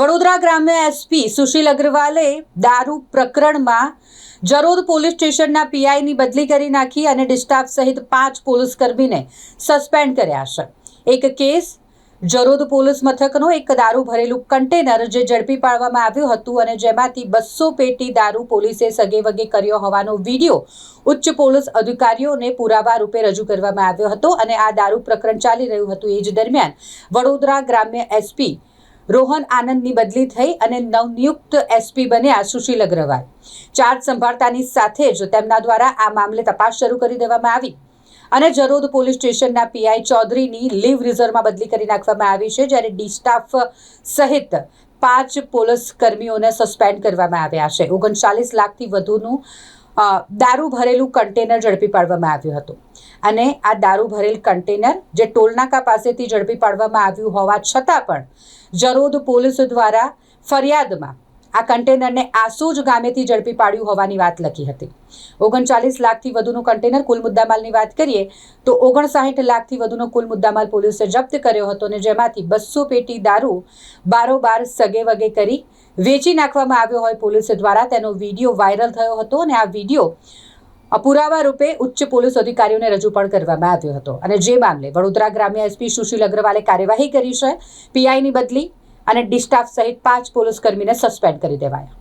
વડોદરા ગ્રામ્ય એસપી સુશીલ અગ્રવાલે દારૂ પ્રકરણમાં જરોદ પોલીસ સ્ટેશનના પીઆઈની બદલી કરી નાખી અને ડિસ્ટાફ સહિત 5 પોલીસકર્મીને સસ્પેન્ડ કર્યા છે। એક કેસ જરોદ પોલીસ મથકનો એક દારૂ ભરેલું કન્ટેનર જે ઝડપી પાડવામાં આવ્યું હતું અને જેમાંથી 200 પેટી દારૂ પોલીસે સગેવગે કર્યો હોવાનો વિડીયો ઉચ્ચ પોલીસ અધિકારીઓને પુરાવા રૂપે રજૂ કરવામાં આવ્યો હતો અને આ દારૂ પ્રકરણ ચાલી રહ્યું હતું। એ જ દરમિયાન વડોદરા ગ્રામ્ય એસપી રોહન આનંદની બદલી થઈ અને નવનિયુક્ત એસપી બન્યા સુશીલ અગ્રવાલ। ચાર્જ સંભાળતાની સાથે જ તેમના દ્વારા આ મામલે તપાસ શરૂ કરી દેવામાં આવી અને જરોદ પોલીસ સ્ટેશનના પીઆઈ ચૌધરીની લીવ રિઝર્વમાં બદલી કરી નાખવામાં આવી છે, જ્યારે ડી સ્ટાફ સહિત 5 પોલીસ કર્મીઓને સસ્પેન્ડ કરવામાં આવ્યા છે। 39 લાખથી વધુનું દારૂ ભરેલું કન્ટેનર ઝડપી પાડવામાં આવ્યું હતું અને આ દારૂ ભરેલ કન્ટેનર જે ટોલનાકા પાસેથી ઝડપી પાડવામાં આવ્યું હોવા છતાં પણ જરોદ પોલીસ દ્વારા ફરિયાદમાં આ કન્ટેનરને આસોજ ગામેથી ઝડપી પાડ્યું હોવાની વાત લખી હતી। 39 લાખથી વધુનું કન્ટેનર કુલ મુદ્દામાલની વાત કરીએ તો 59 લાખથી વધુનો કુલ મુદ્દામાલ પોલીસે જપ્ત કર્યો હતો અને જેમાંથી 200 પેટી દારૂ બારોબાર સગેવગે કરી વેચી નાખવામાં આવ્યો હોય પોલીસ દ્વારા તેનો વિડીયો વાયરલ થયો હતો અને આ વિડીયો પુરાવા રૂપે ઉચ્ચ પોલીસ અધિકારીઓને રજૂ પણ કરવામાં આવ્યો હતો અને જે મામલે વડોદરા ગ્રામ્ય એસપી સુશીલ અગ્રવાલે કાર્યવાહી કરી છે। પીઆઈની બદલી અને ડી સ્ટાફ સહિત 5 પોલીસકર્મીને સસ્પેન્ડ કરી દેવાયા।